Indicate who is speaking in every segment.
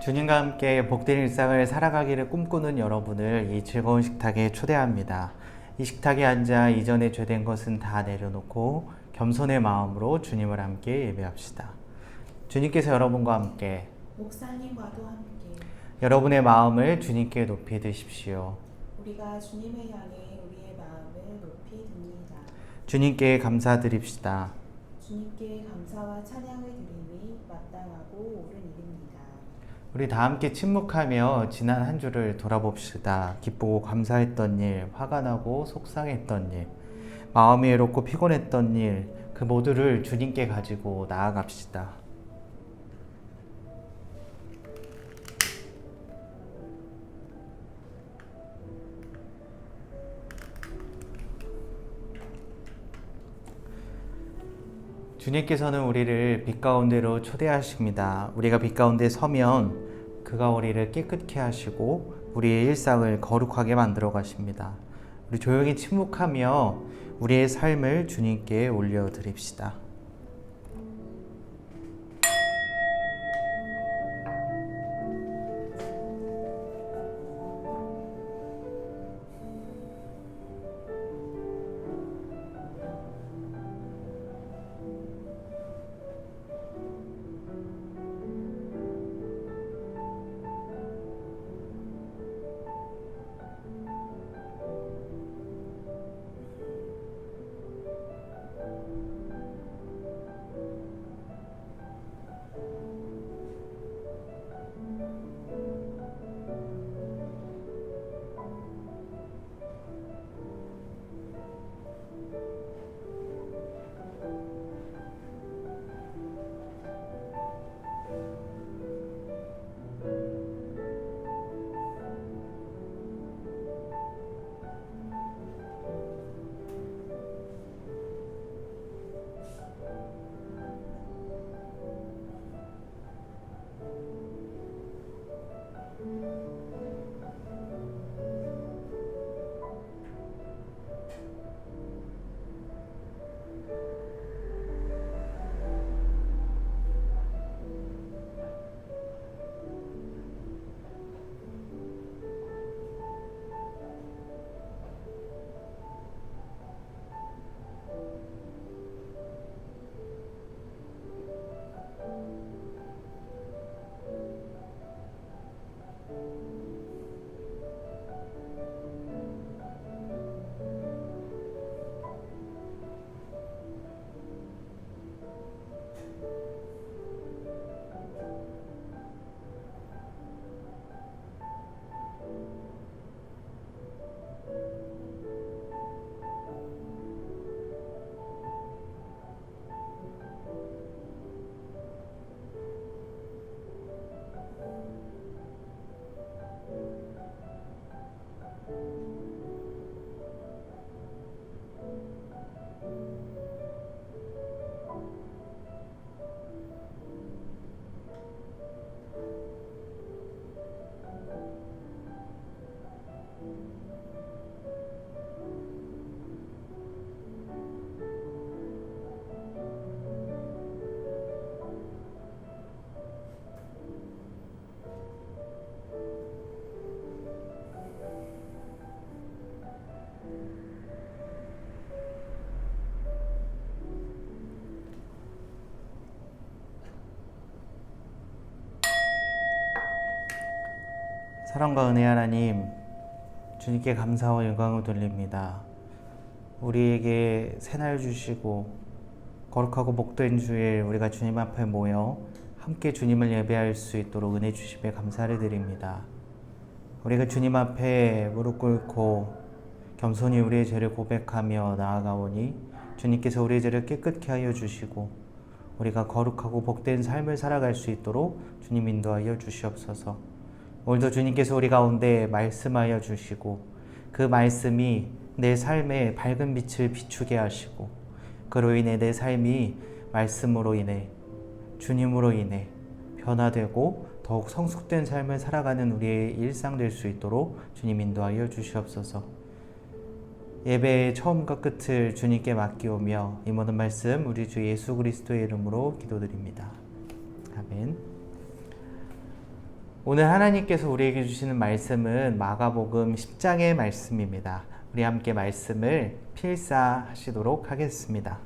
Speaker 1: 주님과 함께 복된 일상을 살아가기를 꿈꾸는 여러분을 이 즐거운 식탁에 초대합니다. 이 식탁에 앉아 이전에 죄된 것은 다 내려놓고 겸손의 마음으로 주님을 함께 예배합시다. 주님께서 여러분과 함께,
Speaker 2: 목사님과도 함께
Speaker 1: 여러분의 마음을 주님께 높이 드십시오.
Speaker 2: 우리가 주님을 향해 우리의 마음을 높이 듭니다.
Speaker 1: 주님께 감사드립시다.
Speaker 2: 주님께 감사와 찬양을 드림이 마땅하고 옳은 일입니다.
Speaker 1: 우리 다 함께 침묵하며 지난 한 주를 돌아봅시다. 기쁘고 감사했던 일, 화가 나고 속상했던 일, 마음이 외롭고 피곤했던 일, 그 모두를 주님께 가지고 나아갑시다. 주님께서는 우리를 빛 가운데로 초대하십니다. 우리가 빛 가운데 서면 그가 우리를 깨끗게 하시고 우리의 일상을 거룩하게 만들어 가십니다. 우리 조용히 침묵하며 우리의 삶을 주님께 올려드립시다. 사랑과 은혜 하나님, 주님께 감사와 영광을 돌립니다. 우리에게 새날 주시고 거룩하고 복된 주일 우리가 주님 앞에 모여 함께 주님을 예배할 수 있도록 은혜 주심에 감사를 드립니다. 우리가 주님 앞에 무릎 꿇고 겸손히 우리의 죄를 고백하며 나아가오니 주님께서 우리의 죄를 깨끗게 하여 주시고 우리가 거룩하고 복된 삶을 살아갈 수 있도록 주님 인도하여 주시옵소서. 오늘도 주님께서 우리 가운데 말씀하여 주시고 그 말씀이 내 삶에 밝은 빛을 비추게 하시고 그로 인해 내 삶이 말씀으로 인해 주님으로 인해 변화되고 더욱 성숙된 삶을 살아가는 우리의 일상 될 수 있도록 주님 인도하여 주시옵소서. 예배의 처음과 끝을 주님께 맡기오며 이 모든 말씀 우리 주 예수 그리스도의 이름으로 기도드립니다. 아멘. 오늘 하나님께서 우리에게 주시는 말씀은 마가복음 10장의 말씀입니다. 우리 함께 말씀을 필사하시도록 하겠습니다.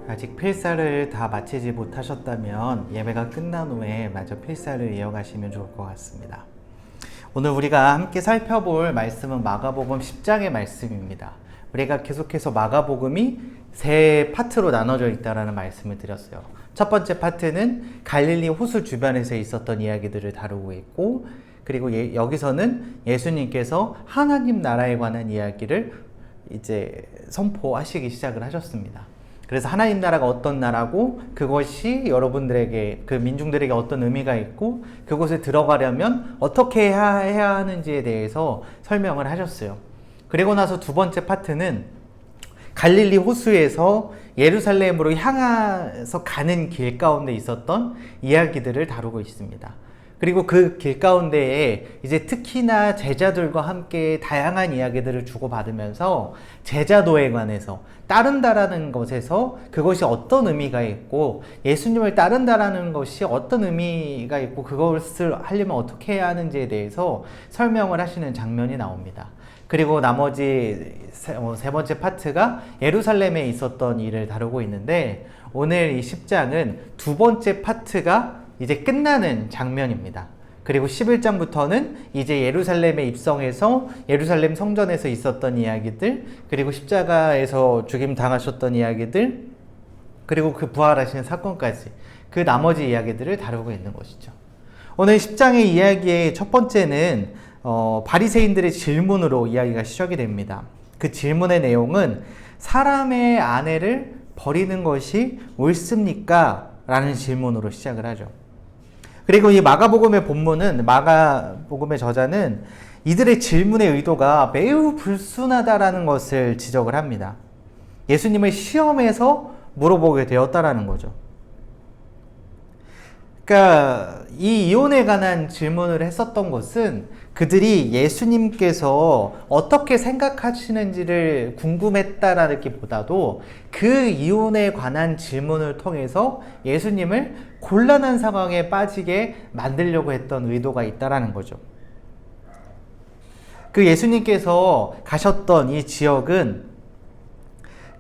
Speaker 1: 아직 필사를 다 마치지 못하셨다면 예배가 끝난 후에 마저 필사를 이어가시면 좋을 것 같습니다. 오늘 우리가 함께 살펴볼 말씀은 마가복음 10장의 말씀입니다. 우리가 계속해서 마가복음이 세 파트로 나눠져 있다는 말씀을 드렸어요. 첫 번째 파트는 갈릴리 호수 주변에서 있었던 이야기들을 다루고 있고, 그리고 여기서는 예수님께서 하나님 나라에 관한 이야기를 이제 선포하시기 시작을 하셨습니다. 그래서 하나님 나라가 어떤 나라고, 그것이 여러분들에게, 그 민중들에게 어떤 의미가 있고, 그곳에 들어가려면 어떻게 해야 하는지에 대해서 설명을 하셨어요. 그리고 나서 두 번째 파트는 갈릴리 호수에서 예루살렘으로 향해서 가는 길 가운데 있었던 이야기들을 다루고 있습니다. 그리고 그 길 가운데에 이제 특히나 제자들과 함께 다양한 이야기들을 주고받으면서 제자도에 관해서, 따른다라는 것에서 그것이 어떤 의미가 있고, 예수님을 따른다라는 것이 어떤 의미가 있고, 그것을 하려면 어떻게 해야 하는지에 대해서 설명을 하시는 장면이 나옵니다. 그리고 나머지 세 번째 파트가 예루살렘에 있었던 일을 다루고 있는데, 오늘 이 10장은 두 번째 파트가 이제 끝나는 장면입니다. 그리고 11장부터는 이제 예루살렘에 입성해서 예루살렘 성전에서 있었던 이야기들, 그리고 십자가에서 죽임 당하셨던 이야기들, 그리고 그 부활하시는 사건까지, 그 나머지 이야기들을 다루고 있는 것이죠. 오늘 10장의 이야기의 첫 번째는 바리새인들의 질문으로 이야기가 시작이 됩니다. 그 질문의 내용은 사람의 아내를 버리는 것이 옳습니까? 라는 질문으로 시작을 하죠. 그리고 이 마가복음의 본문은, 마가복음의 저자는 이들의 질문의 의도가 매우 불순하다라는 것을 지적을 합니다. 예수님을 시험해서 물어보게 되었다라는 거죠. 그러니까 이 이혼에 관한 질문을 했었던 것은 그들이 예수님께서 어떻게 생각하시는지를 궁금했다라기보다도 그 이혼에 관한 질문을 통해서 예수님을 곤란한 상황에 빠지게 만들려고 했던 의도가 있다라는 거죠. 그 예수님께서 가셨던 이 지역은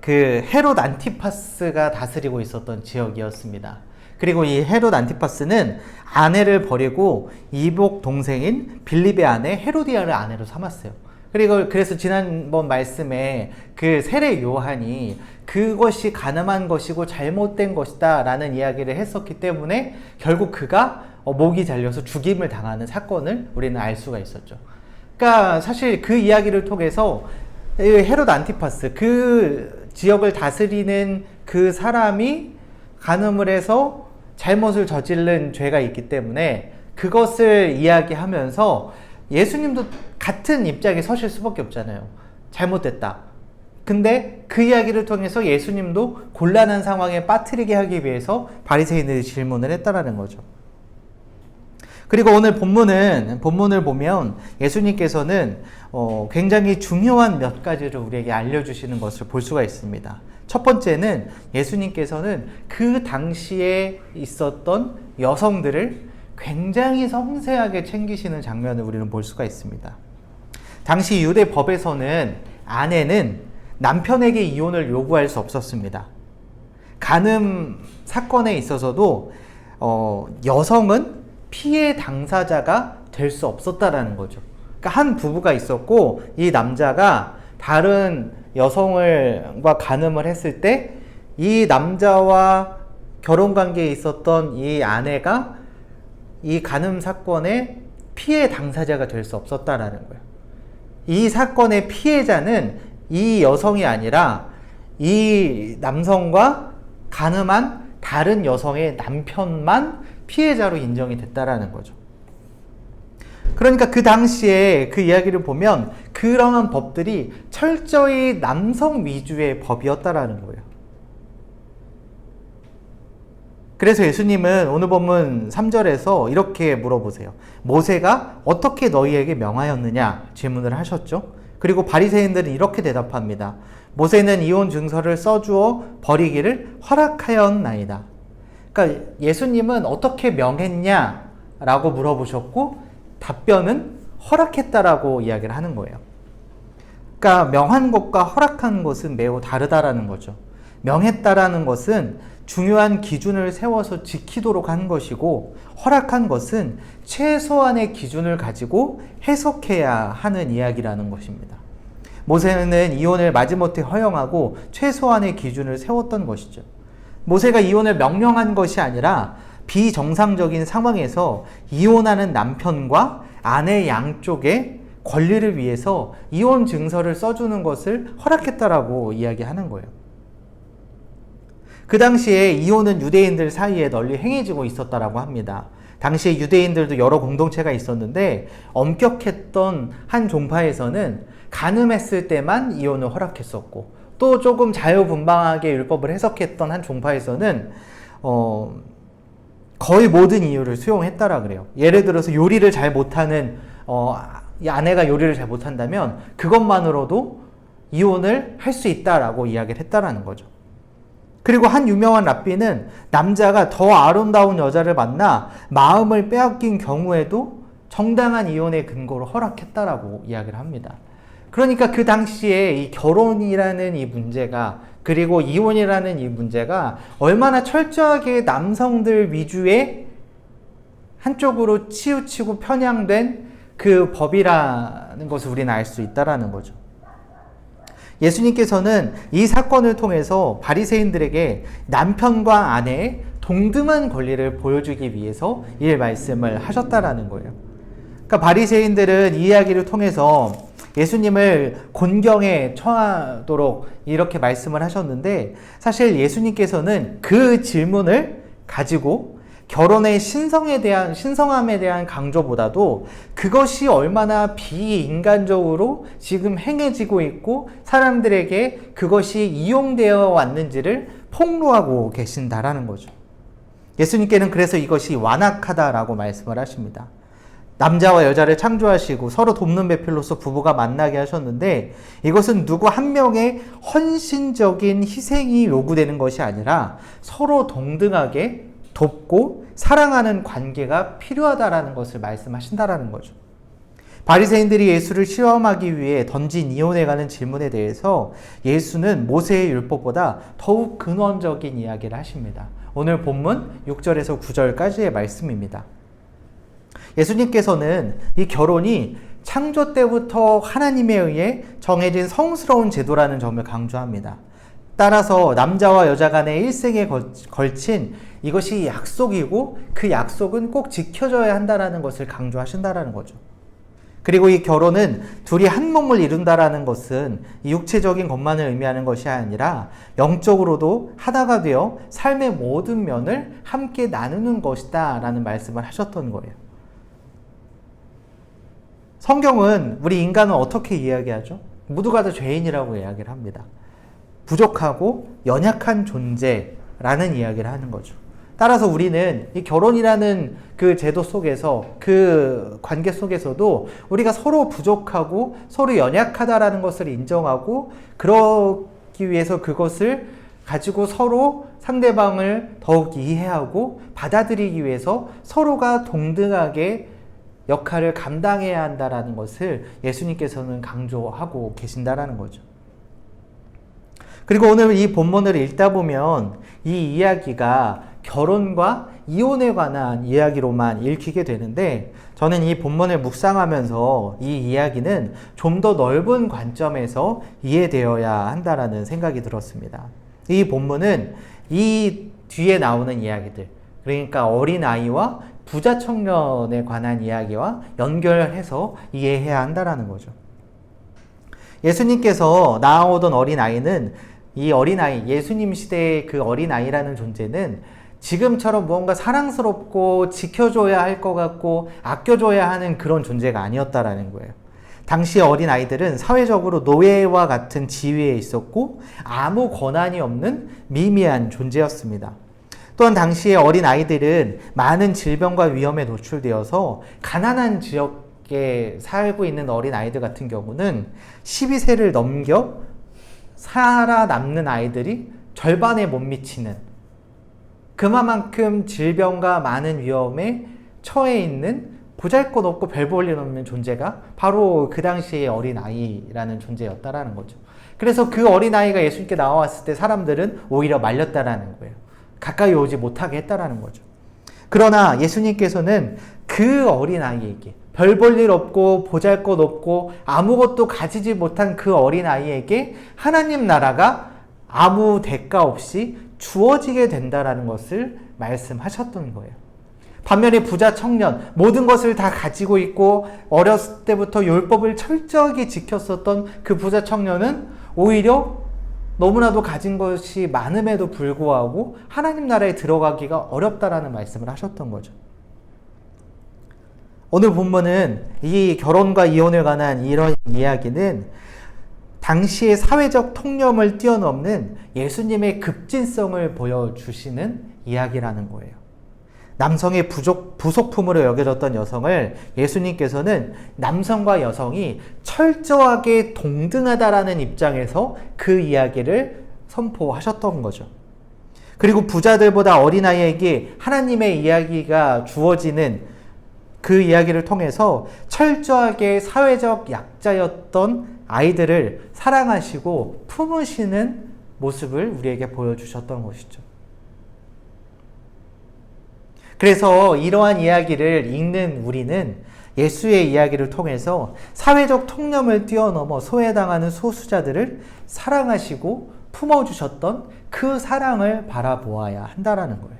Speaker 1: 그 헤롯 안티파스가 다스리고 있었던 지역이었습니다. 그리고 이 헤롯 안티파스는 아내를 버리고 이복 동생인 빌립의 아내 헤로디아를 아내로 삼았어요. 그래서 지난번 말씀에 그 세례 요한이 그것이 가늠한 것이고 잘못된 것이다 라는 이야기를 했었기 때문에 결국 그가 목이 잘려서 죽임을 당하는 사건을 우리는 알 수가 있었죠. 그러니까 사실 그 이야기를 통해서 헤롯 안티파스, 그 지역을 다스리는 그 사람이 간음을 해서 잘못을 저지른 죄가 있기 때문에 그것을 이야기하면서 예수님도 같은 입장에 서실 수밖에 없잖아요. 잘못됐다. 근데 그 이야기를 통해서 예수님도 곤란한 상황에 빠뜨리게 하기 위해서 바리새인들이 질문을 했다라는 거죠. 그리고 오늘 본문을 보면 예수님께서는 굉장히 중요한 몇 가지를 우리에게 알려주시는 것을 볼 수가 있습니다. 첫 번째는 예수님께서는 그 당시에 있었던 여성들을 굉장히 섬세하게 챙기시는 장면을 우리는 볼 수가 있습니다. 당시 유대 법에서는 아내는 남편에게 이혼을 요구할 수 없었습니다. 간음 사건에 있어서도 여성은 피해 당사자가 될 수 없었다라는 거죠. 그러니까 한 부부가 있었고 이 남자가 다른 여성과 간음을 했을 때 이 남자와 결혼관계에 있었던 이 아내가 이 간음 사건의 피해 당사자가 될 수 없었다라는 거예요. 이 사건의 피해자는 이 여성이 아니라 이 남성과 간음한 다른 여성의 남편만 피해자로 인정이 됐다라는 거죠. 그러니까 그 당시에 그 이야기를 보면 그러한 법들이 철저히 남성 위주의 법이었다라는 거예요. 그래서 예수님은 오늘 본문 3절에서 이렇게 물어보세요. 모세가 어떻게 너희에게 명하였느냐 질문을 하셨죠. 그리고 바리새인들은 이렇게 대답합니다. 모세는 이혼 증서를 써주어 버리기를 허락하였나이다. 그러니까 예수님은 어떻게 명했냐 라고 물어보셨고 답변은 허락했다라고 이야기를 하는 거예요. 그러니까 명한 것과 허락한 것은 매우 다르다라는 거죠. 명했다라는 것은 중요한 기준을 세워서 지키도록 한 것이고, 허락한 것은 최소한의 기준을 가지고 해석해야 하는 이야기라는 것입니다. 모세는 이혼을 마지못해 허용하고 최소한의 기준을 세웠던 것이죠. 모세가 이혼을 명령한 것이 아니라 비정상적인 상황에서 이혼하는 남편과 아내 양쪽의 권리를 위해서 이혼 증서를 써주는 것을 허락했다라고 이야기하는 거예요. 그 당시에 이혼은 유대인들 사이에 널리 행해지고 있었다라고 합니다. 당시에 유대인들도 여러 공동체가 있었는데 엄격했던 한 종파에서는 간음했을 때만 이혼을 허락했었고, 또 조금 자유분방하게 율법을 해석했던 한 종파에서는 거의 모든 이유를 수용했다라 그래요. 예를 들어서 요리를 잘 못하는 아내가 요리를 잘 못한다면 그것만으로도 이혼을 할 수 있다라고 이야기를 했다라는 거죠. 그리고 한 유명한 랍비는 남자가 더 아름다운 여자를 만나 마음을 빼앗긴 경우에도 정당한 이혼의 근거로 허락했다라고 이야기를 합니다. 그러니까 그 당시에 이 결혼이라는 이 문제가, 그리고 이혼이라는 이 문제가 얼마나 철저하게 남성들 위주의 한쪽으로 치우치고 편향된 그 법이라는 것을 우리는 알 수 있다라는 거죠. 예수님께서는 이 사건을 통해서 바리새인들에게 남편과 아내의 동등한 권리를 보여주기 위해서 이 말씀을 하셨다라는 거예요. 그러니까 바리새인들은 이 이야기를 통해서 예수님을 곤경에 처하도록 이렇게 말씀을 하셨는데, 사실 예수님께서는 그 질문을 가지고 결혼의 신성함에 대한 강조보다도 그것이 얼마나 비인간적으로 지금 행해지고 있고 사람들에게 그것이 이용되어 왔는지를 폭로하고 계신다라는 거죠. 예수님께는 그래서 이것이 완악하다라고 말씀을 하십니다. 남자와 여자를 창조하시고 서로 돕는 배필로서 부부가 만나게 하셨는데, 이것은 누구 한 명의 헌신적인 희생이 요구되는 것이 아니라 서로 동등하게 돕고 사랑하는 관계가 필요하다라는 것을 말씀하신다라는 거죠. 바리새인들이 예수를 시험하기 위해 던진 이혼에 관한 질문에 대해서 예수는 모세의 율법보다 더욱 근원적인 이야기를 하십니다. 오늘 본문 6절에서 9절까지의 말씀입니다. 예수님께서는 이 결혼이 창조 때부터 하나님에 의해 정해진 성스러운 제도라는 점을 강조합니다. 따라서 남자와 여자 간의 일생에 걸친 이것이 약속이고 그 약속은 꼭 지켜져야 한다는 것을 강조하신다는 거죠. 그리고 이 결혼은 둘이 한 몸을 이룬다라는 것은 육체적인 것만을 의미하는 것이 아니라 영적으로도 하나가 되어 삶의 모든 면을 함께 나누는 것이다 라는 말씀을 하셨던 거예요. 성경은 우리 인간은 어떻게 이야기하죠? 모두가 다 죄인이라고 이야기를 합니다. 부족하고 연약한 존재라는 이야기를 하는 거죠. 따라서 우리는 이 결혼이라는 그 제도 속에서, 그 관계 속에서도 우리가 서로 부족하고 서로 연약하다라는 것을 인정하고, 그러기 위해서 그것을 가지고 서로 상대방을 더욱 이해하고 받아들이기 위해서 서로가 동등하게 역할을 감당해야 한다라는 것을 예수님께서는 강조하고 계신다라는 거죠. 그리고 오늘 이 본문을 읽다 보면 이 이야기가 결혼과 이혼에 관한 이야기로만 읽히게 되는데, 저는 이 본문을 묵상하면서 이 이야기는 좀 더 넓은 관점에서 이해되어야 한다라는 생각이 들었습니다. 이 본문은 이 뒤에 나오는 이야기들, 그러니까 어린아이와 부자 청년에 관한 이야기와 연결해서 이해해야 한다라는 거죠. 예수님께서 낳아오던 어린아이는, 이 어린아이, 예수님 시대의 그 어린아이라는 존재는 지금처럼 무언가 사랑스럽고 지켜줘야 할 것 같고 아껴줘야 하는 그런 존재가 아니었다라는 거예요. 당시 어린아이들은 사회적으로 노예와 같은 지위에 있었고 아무 권한이 없는 미미한 존재였습니다. 또한 당시의 어린아이들은 많은 질병과 위험에 노출되어서 가난한 지역에 살고 있는 어린아이들 같은 경우는 12세를 넘겨 살아남는 아이들이 절반에 못 미치는, 그만큼 질병과 많은 위험에 처해 있는 보잘것없고 별 볼 일 없는 존재가 바로 그 당시의 어린아이라는 존재였다라는 거죠. 그래서 그 어린아이가 예수님께 나왔을 때 사람들은 오히려 말렸다라는 거예요. 가까이 오지 못하게 했다라는 거죠. 그러나 예수님께서는 그 어린아이에게 별 볼 일 없고 보잘것없고 아무것도 가지지 못한 그 어린아이에게 하나님 나라가 아무 대가 없이 주어지게 된다라는 것을 말씀하셨던 거예요. 반면에 부자 청년, 모든 것을 다 가지고 있고 어렸을 때부터 율법을 철저하게 지켰었던 그 부자 청년은 오히려 너무나도 가진 것이 많음에도 불구하고 하나님 나라에 들어가기가 어렵다라는 말씀을 하셨던 거죠. 오늘 본문은 이 결혼과 이혼을 관한 이런 이야기는 당시의 사회적 통념을 뛰어넘는 예수님의 급진성을 보여주시는 이야기라는 거예요. 남성의 부속품으로 여겨졌던 여성을 예수님께서는 남성과 여성이 철저하게 동등하다라는 입장에서 그 이야기를 선포하셨던 거죠. 그리고 부자들보다 어린아이에게 하나님의 이야기가 주어지는 그 이야기를 통해서 철저하게 사회적 약자였던 아이들을 사랑하시고 품으시는 모습을 우리에게 보여주셨던 것이죠. 그래서 이러한 이야기를 읽는 우리는 예수의 이야기를 통해서 사회적 통념을 뛰어넘어 소외당하는 소수자들을 사랑하시고 품어주셨던 그 사랑을 바라보아야 한다라는 거예요.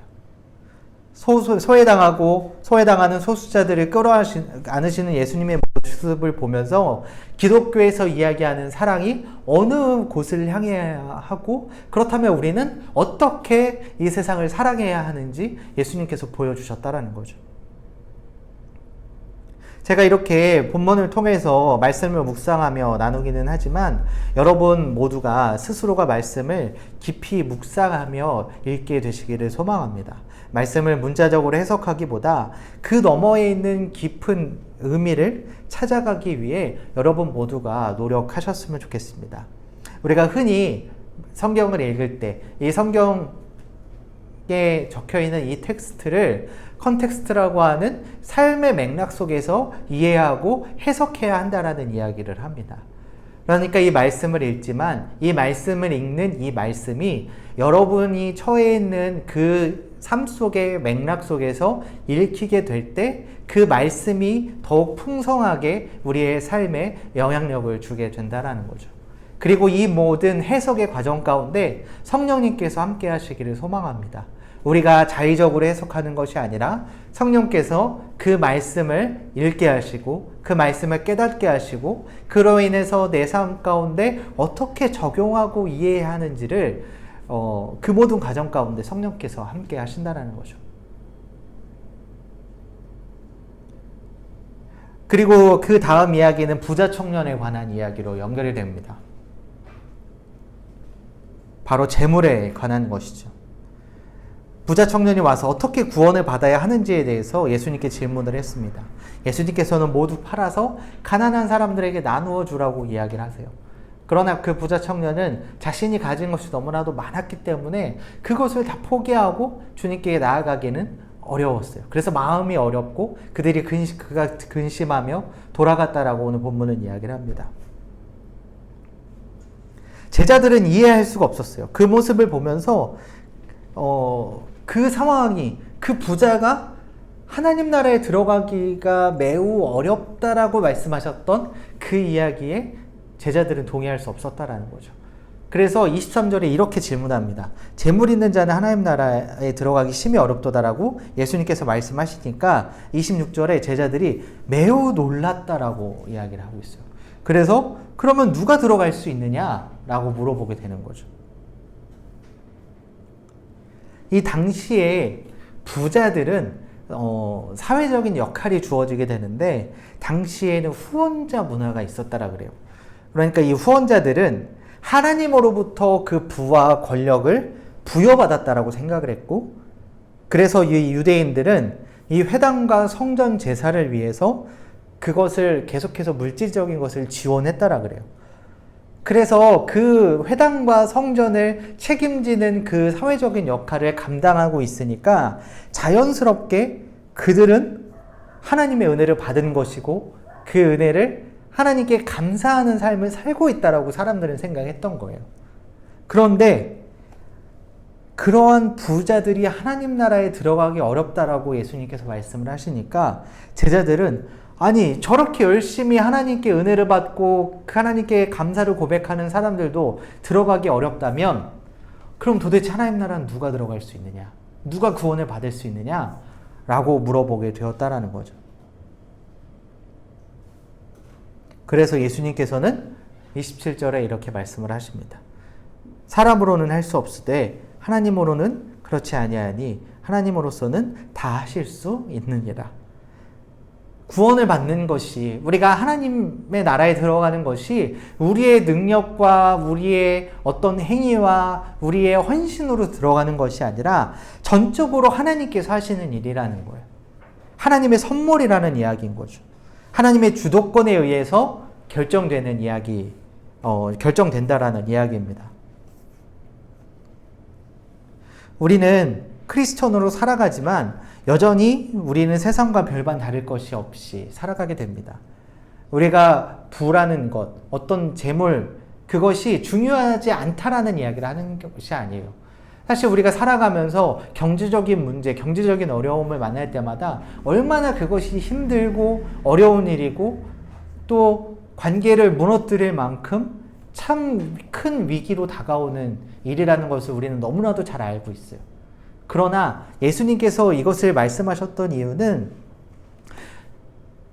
Speaker 1: 소외당하는 소수자들을 끌어안으시는 예수님의 모습을 보면서 기독교에서 이야기하는 사랑이 어느 곳을 향해야 하고 그렇다면 우리는 어떻게 이 세상을 사랑해야 하는지 예수님께서 보여주셨다라는 거죠. 제가 이렇게 본문을 통해서 말씀을 묵상하며 나누기는 하지만 여러분 모두가 스스로가 말씀을 깊이 묵상하며 읽게 되시기를 소망합니다. 말씀을 문자적으로 해석하기보다 그 너머에 있는 깊은 의미를 찾아가기 위해 여러분 모두가 노력하셨으면 좋겠습니다. 우리가 흔히 성경을 읽을 때 이 성경에 적혀있는 이 텍스트를 컨텍스트라고 하는 삶의 맥락 속에서 이해하고 해석해야 한다라는 이야기를 합니다. 그러니까 이 말씀을 읽지만 이 말씀을 읽는 이 말씀이 여러분이 처해 있는 그 삶 속의 맥락 속에서 읽히게 될 때 그 말씀이 더욱 풍성하게 우리의 삶에 영향력을 주게 된다는 거죠. 그리고 이 모든 해석의 과정 가운데 성령님께서 함께 하시기를 소망합니다. 우리가 자의적으로 해석하는 것이 아니라 성령께서 그 말씀을 읽게 하시고 그 말씀을 깨닫게 하시고 그로 인해서 내 삶 가운데 어떻게 적용하고 이해해야 하는지를 그 모든 과정 가운데 성령께서 함께 하신다는 거죠. 그리고 그 다음 이야기는 부자 청년에 관한 이야기로 연결이 됩니다. 바로 재물에 관한 것이죠. 부자 청년이 와서 어떻게 구원을 받아야 하는지에 대해서 예수님께 질문을 했습니다. 예수님께서는 모두 팔아서 가난한 사람들에게 나누어 주라고 이야기를 하세요. 그러나 그 부자 청년은 자신이 가진 것이 너무나도 많았기 때문에 그것을 다 포기하고 주님께 나아가기는 어려웠어요. 그래서 마음이 어렵고 그가 근심하며 돌아갔다라고 오늘 본문은 이야기를 합니다. 제자들은 이해할 수가 없었어요. 그 모습을 보면서 그 상황이 그 부자가 하나님 나라에 들어가기가 매우 어렵다라고 말씀하셨던 그 이야기에 제자들은 동의할 수 없었다라는 거죠. 그래서 23절에 이렇게 질문합니다. 재물 있는 자는 하나님 나라에 들어가기 심히 어렵도다라고 예수님께서 말씀하시니까 26절에 제자들이 매우 놀랐다라고 이야기를 하고 있어요. 그래서 그러면 누가 들어갈 수 있느냐라고 물어보게 되는 거죠. 이 당시에 부자들은 사회적인 역할이 주어지게 되는데 당시에는 후원자 문화가 있었다라 그래요. 그러니까 이 후원자들은 하나님으로부터 그 부와 권력을 부여받았다라고 생각을 했고 그래서 이 유대인들은 이 회당과 성전 제사를 위해서 그것을 계속해서 물질적인 것을 지원했다라 그래요. 그래서 그 회당과 성전을 책임지는 그 사회적인 역할을 감당하고 있으니까 자연스럽게 그들은 하나님의 은혜를 받은 것이고 그 은혜를 하나님께 감사하는 삶을 살고 있다라고 사람들은 생각했던 거예요. 그런데 그러한 부자들이 하나님 나라에 들어가기 어렵다라고 예수님께서 말씀을 하시니까 제자들은 아니 저렇게 열심히 하나님께 은혜를 받고 하나님께 감사를 고백하는 사람들도 들어가기 어렵다면 그럼 도대체 하나님 나라는 누가 들어갈 수 있느냐? 누가 구원을 받을 수 있느냐? 라고 물어보게 되었다라는 거죠. 그래서 예수님께서는 27절에 이렇게 말씀을 하십니다. 사람으로는 할 수 없으되 하나님으로는 그렇지 아니하니 하나님으로서는 다 하실 수 있느니라. 구원을 받는 것이, 우리가 하나님의 나라에 들어가는 것이 우리의 능력과 우리의 어떤 행위와 우리의 헌신으로 들어가는 것이 아니라 전적으로 하나님께서 하시는 일이라는 거예요. 하나님의 선물이라는 이야기인 거죠. 하나님의 주도권에 의해서 결정되는 이야기, 결정된다라는 이야기입니다. 우리는 크리스천으로 살아가지만 여전히 우리는 세상과 별반 다를 것이 없이 살아가게 됩니다. 우리가 부라는 것, 어떤 재물, 그것이 중요하지 않다라는 이야기를 하는 것이 아니에요. 사실 우리가 살아가면서 경제적인 문제, 경제적인 어려움을 만날 때마다 얼마나 그것이 힘들고 어려운 일이고 또 관계를 무너뜨릴 만큼 참 큰 위기로 다가오는 일이라는 것을 우리는 너무나도 잘 알고 있어요. 그러나 예수님께서 이것을 말씀하셨던 이유는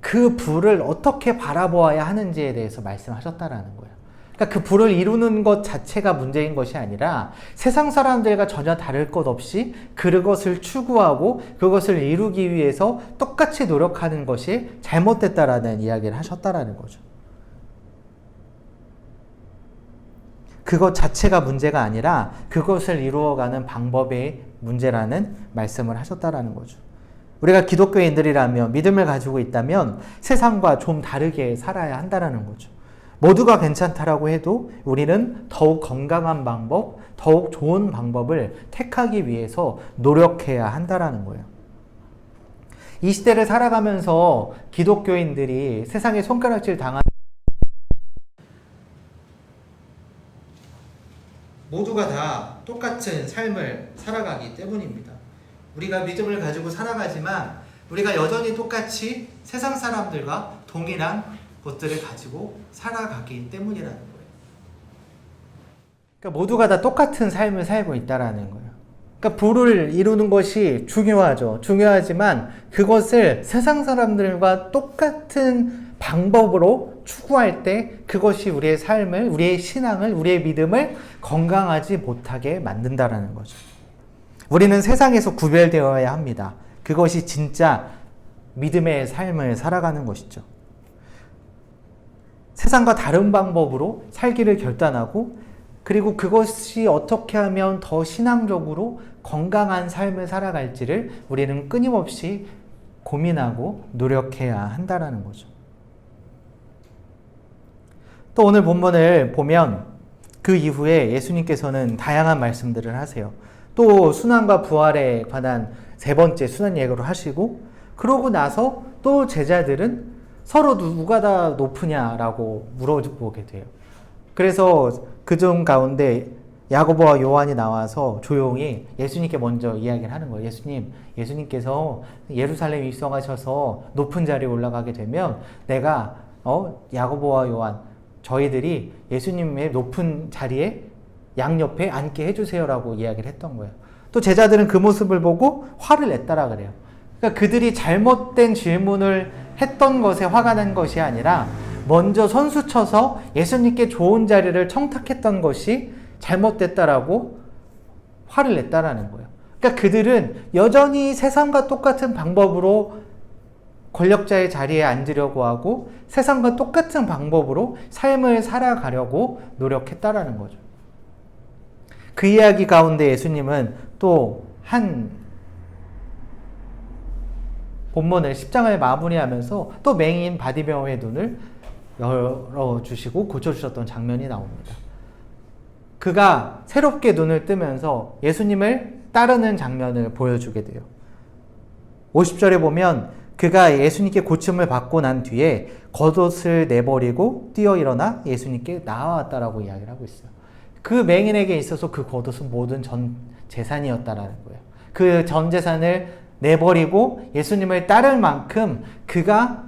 Speaker 1: 그 부를 어떻게 바라보아야 하는지에 대해서 말씀하셨다라는 거예요. 그러니까 그 부를 이루는 것 자체가 문제인 것이 아니라 세상 사람들과 전혀 다를 것 없이 그것을 추구하고 그것을 이루기 위해서 똑같이 노력하는 것이 잘못됐다라는 이야기를 하셨다라는 거죠. 그것 자체가 문제가 아니라 그것을 이루어가는 방법의 문제라는 말씀을 하셨다라는 거죠. 우리가 기독교인들이라면, 믿음을 가지고 있다면 세상과 좀 다르게 살아야 한다라는 거죠. 모두가 괜찮다라고 해도 우리는 더욱 건강한 방법, 더욱 좋은 방법을 택하기 위해서 노력해야 한다라는 거예요. 이 시대를 살아가면서 기독교인들이 세상에 손가락질 당한 모두가 다 똑같은 삶을 살아가기 때문입니다. 우리가 믿음을 가지고 살아가지만 우리가 여전히 똑같이 세상 사람들과 동일한 것들을 가지고 살아가기 때문이라는 거예요. 그러니까 모두가 다 똑같은 삶을 살고 있다라는 거예요. 그러니까 부를 이루는 것이 중요하죠. 중요하지만 그것을 세상 사람들과 똑같은 방법으로 추구할 때 그것이 우리의 삶을, 우리의 신앙을, 우리의 믿음을 건강하지 못하게 만든다라는 거죠. 우리는 세상에서 구별되어야 합니다. 그것이 진짜 믿음의 삶을 살아가는 것이죠. 세상과 다른 방법으로 살기를 결단하고 그리고 그것이 어떻게 하면 더 신앙적으로 건강한 삶을 살아갈지를 우리는 끊임없이 고민하고 노력해야 한다라는 거죠. 또 오늘 본문을 보면 그 이후에 예수님께서는 다양한 말씀들을 하세요. 또 순환과 부활에 관한 세 번째 순환 예고를 하시고 그러고 나서 또 제자들은 서로 누가 더 높으냐라고 물어보게 돼요. 그래서 그중 가운데 야고보와 요한이 나와서 조용히 예수님께 먼저 이야기를 하는 거예요. 예수님께서 예루살렘에 입성하셔서 높은 자리에 올라가게 되면 내가 야고보와 요한 저희들이 예수님의 높은 자리에 양옆에 앉게 해주세요라고 이야기를 했던 거예요. 또 제자들은 그 모습을 보고 화를 냈다라 그래요. 그러니까 그들이 잘못된 질문을 했던 것에 화가 난 것이 아니라 먼저 선수쳐서 예수님께 좋은 자리를 청탁했던 것이 잘못됐다라고 화를 냈다라는 거예요. 그러니까 그들은 여전히 세상과 똑같은 방법으로 권력자의 자리에 앉으려고 하고 세상과 똑같은 방법으로 삶을 살아가려고 노력했다라는 거죠. 그 이야기 가운데 예수님은 또 한 본문을 10장을 마무리하면서 또 맹인 바디메오의 눈을 열어주시고 고쳐주셨던 장면이 나옵니다. 그가 새롭게 눈을 뜨면서 예수님을 따르는 장면을 보여주게 돼요. 50절에 보면 그가 예수님께 고침을 받고 난 뒤에 겉옷을 내버리고 뛰어 일어나 예수님께 나아왔다라고 이야기를 하고 있어요. 그 맹인에게 있어서 그 겉옷은 모든 전 재산이었다라는 거예요. 그 전 재산을 내버리고 예수님을 따를 만큼 그가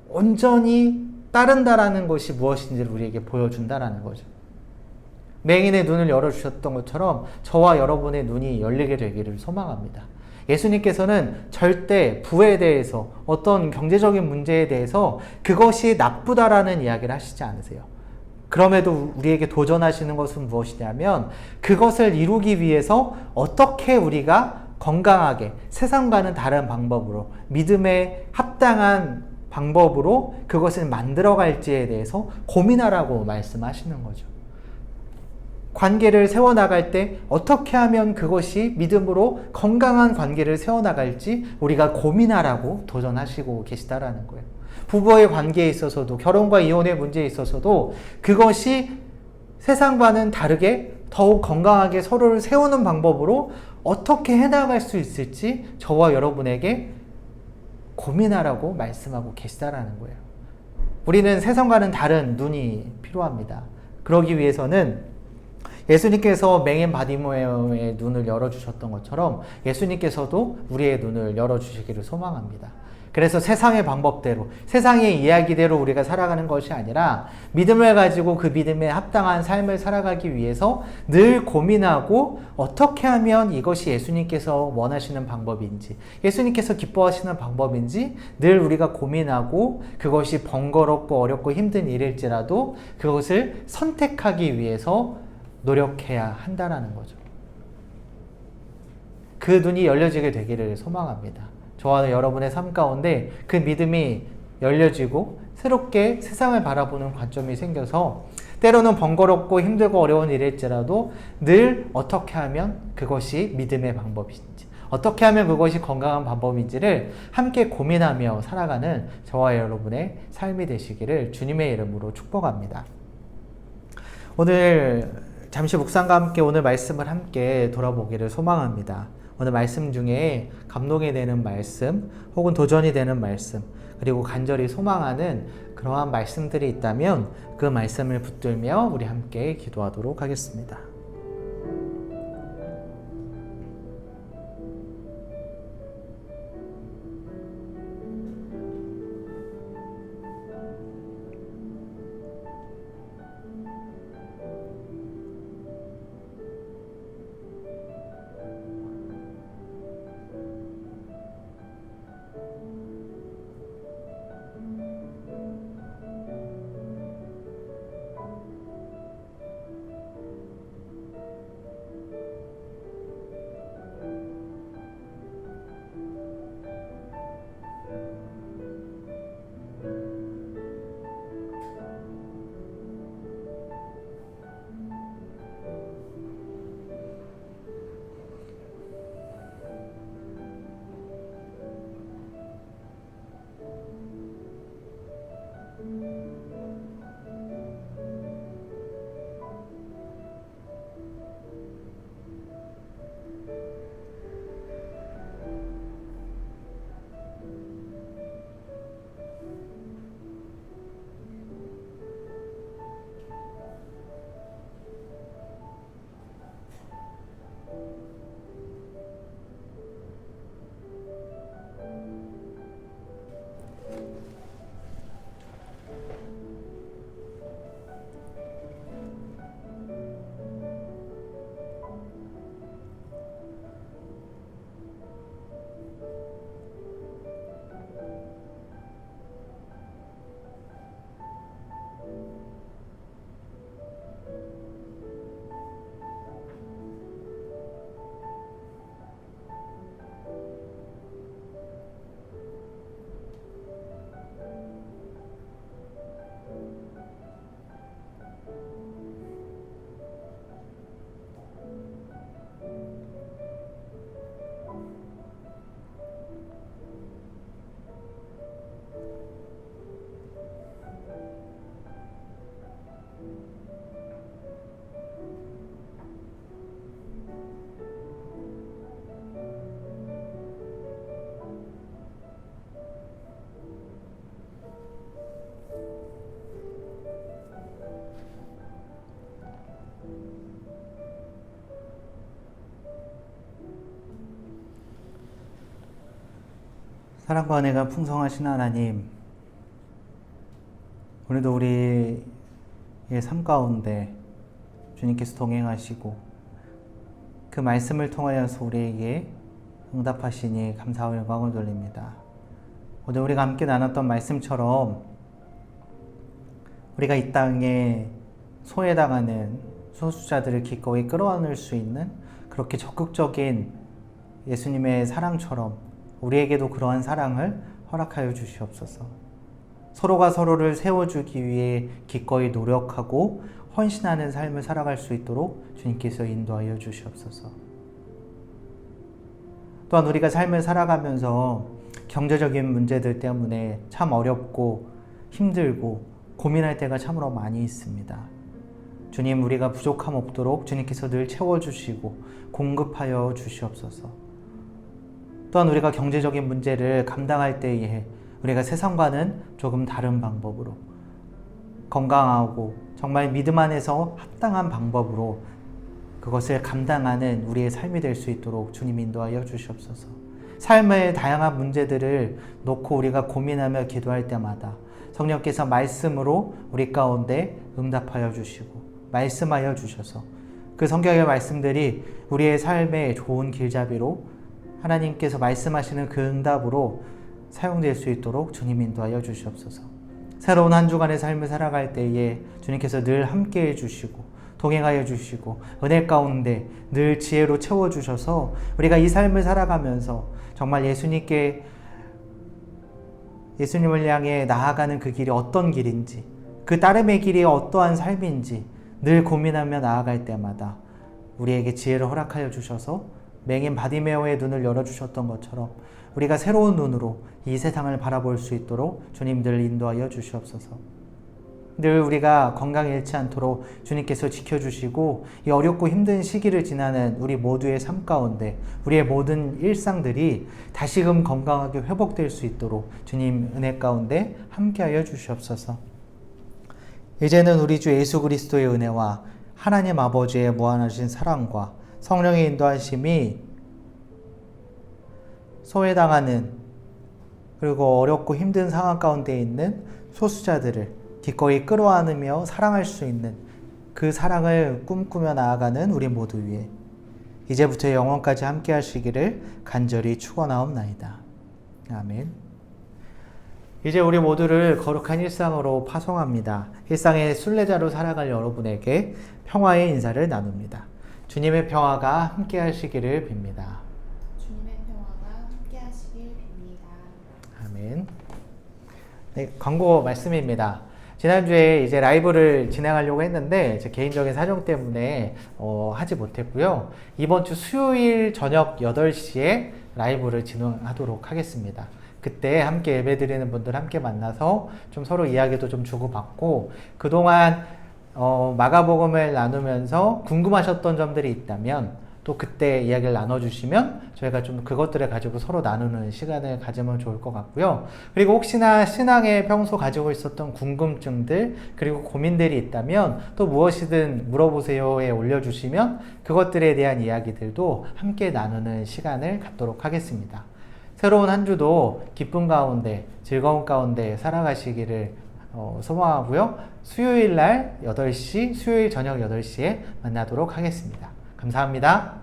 Speaker 1: 온전히 따른다라는 것이 무엇인지를 우리에게 보여준다라는 거죠. 맹인의 눈을 열어주셨던 것처럼 저와 여러분의 눈이 열리게 되기를 소망합니다. 예수님께서는 절대 부에 대해서 어떤 경제적인 문제에 대해서 그것이 나쁘다라는 이야기를 하시지 않으세요. 그럼에도 우리에게 도전하시는 것은 무엇이냐면 그것을 이루기 위해서 어떻게 우리가 건강하게 세상과는 다른 방법으로 믿음에 합당한 방법으로 그것을 만들어갈지에 대해서 고민하라고 말씀하시는 거죠. 관계를 세워나갈 때 어떻게 하면 그것이 믿음으로 건강한 관계를 세워나갈지 우리가 고민하라고 도전하시고 계시다라는 거예요. 부부의 관계에 있어서도 결혼과 이혼의 문제에 있어서도 그것이 세상과는 다르게 더욱 건강하게 서로를 세우는 방법으로 어떻게 해나갈 수 있을지 저와 여러분에게 고민하라고 말씀하고 계시다라는 거예요. 우리는 세상과는 다른 눈이 필요합니다. 그러기 위해서는 예수님께서 맹인 바디모의 눈을 열어주셨던 것처럼 예수님께서도 우리의 눈을 열어주시기를 소망합니다. 그래서 세상의 방법대로, 세상의 이야기대로 우리가 살아가는 것이 아니라 믿음을 가지고 그 믿음에 합당한 삶을 살아가기 위해서 늘 고민하고 어떻게 하면 이것이 예수님께서 원하시는 방법인지, 예수님께서 기뻐하시는 방법인지 늘 우리가 고민하고 그것이 번거롭고 어렵고 힘든 일일지라도 그것을 선택하기 위해서 노력해야 한다는 거죠. 그 눈이 열려지게 되기를 소망합니다. 저와 여러분의 삶 가운데 그 믿음이 열려지고 새롭게 세상을 바라보는 관점이 생겨서 때로는 번거롭고 힘들고 어려운 일일지라도 늘 어떻게 하면 그것이 믿음의 방법인지, 어떻게 하면 그것이 건강한 방법인지를 함께 고민하며 살아가는 저와 여러분의 삶이 되시기를 주님의 이름으로 축복합니다. 오늘 잠시 묵상과 함께 오늘 말씀을 함께 돌아보기를 소망합니다. 오늘 말씀 중에 감동이 되는 말씀 혹은 도전이 되는 말씀 그리고 간절히 소망하는 그러한 말씀들이 있다면 그 말씀을 붙들며 우리 함께 기도하도록 하겠습니다. 사랑과 은혜가 풍성하신 하나님, 오늘도 우리의 삶 가운데 주님께서 동행하시고 그 말씀을 통하여서 우리에게 응답하시니 감사와 영광을 돌립니다. 오늘 우리가 함께 나눴던 말씀처럼 우리가 이 땅에 소외당하는 소수자들을 기꺼이 끌어안을 수 있는 그렇게 적극적인 예수님의 사랑처럼 우리에게도 그러한 사랑을 허락하여 주시옵소서. 서로가 서로를 세워주기 위해 기꺼이 노력하고 헌신하는 삶을 살아갈 수 있도록 주님께서 인도하여 주시옵소서. 또한 우리가 삶을 살아가면서 경제적인 문제들 때문에 참 어렵고 힘들고 고민할 때가 참으로 많이 있습니다. 주님, 우리가 부족함 없도록 주님께서 늘 채워주시고 공급하여 주시옵소서. 또한 우리가 경제적인 문제를 감당할 때에 우리가 세상과는 조금 다른 방법으로 건강하고 정말 믿음 안에서 합당한 방법으로 그것을 감당하는 우리의 삶이 될 수 있도록 주님 인도하여 주시옵소서. 삶의 다양한 문제들을 놓고 우리가 고민하며 기도할 때마다 성령께서 말씀으로 우리 가운데 응답하여 주시고 말씀하여 주셔서 그 성경의 말씀들이 우리의 삶의 좋은 길잡이로 하나님께서 말씀하시는 그 응답으로 사용될 수 있도록 주님 인도하여 주시옵소서. 새로운 한 주간의 삶을 살아갈 때에 주님께서 늘 함께해 주시고 동행하여 주시고 은혜 가운데 늘 지혜로 채워주셔서 우리가 이 삶을 살아가면서 정말 예수님을 향해 나아가는 그 길이 어떤 길인지, 그 따름의 길이 어떠한 삶인지 늘 고민하며 나아갈 때마다 우리에게 지혜를 허락하여 주셔서 맹인 바디메오의 눈을 열어주셨던 것처럼 우리가 새로운 눈으로 이 세상을 바라볼 수 있도록 주님들 인도하여 주시옵소서. 늘 우리가 건강에 잃지 않도록 주님께서 지켜주시고 이 어렵고 힘든 시기를 지나는 우리 모두의 삶 가운데 우리의 모든 일상들이 다시금 건강하게 회복될 수 있도록 주님 은혜 가운데 함께하여 주시옵소서. 이제는 우리 주 예수 그리스도의 은혜와 하나님 아버지의 무한하신 사랑과 성령의 인도하심이 소외당하는 그리고 어렵고 힘든 상황 가운데 있는 소수자들을 기꺼이 끌어안으며 사랑할 수 있는 그 사랑을 꿈꾸며 나아가는 우리 모두 위에 이제부터 영원까지 함께 하시기를 간절히 축원하옵나이다. 아멘. 이제 우리 모두를 거룩한 일상으로 파송합니다. 일상의 순례자로 살아갈 여러분에게 평화의 인사를 나눕니다. 주님의 평화가 함께 하시기를 빕니다.
Speaker 2: 주님의 평화가 함께 하시길 빕니다.
Speaker 1: 아멘. 네, 광고 말씀입니다. 지난주에 이제 라이브를 진행하려고 했는데 제 개인적인 사정 때문에 하지 못했고요. 이번 주 수요일 저녁 8시에 라이브를 진행하도록 하겠습니다. 그때 함께 예배드리는 분들 함께 만나서 좀 서로 이야기도 좀 주고받고 그동안 마가복음을 나누면서 궁금하셨던 점들이 있다면 또 그때 이야기를 나눠주시면 저희가 좀 그것들을 가지고 서로 나누는 시간을 가지면 좋을 것 같고요. 그리고 혹시나 신앙에 평소 가지고 있었던 궁금증들 그리고 고민들이 있다면 또 무엇이든 물어보세요에 올려주시면 그것들에 대한 이야기들도 함께 나누는 시간을 갖도록 하겠습니다. 새로운 한 주도 기쁨 가운데 즐거운 가운데 살아가시기를 소망하고요. 수요일 날 8시, 수요일 저녁 8시에 만나도록 하겠습니다. 감사합니다.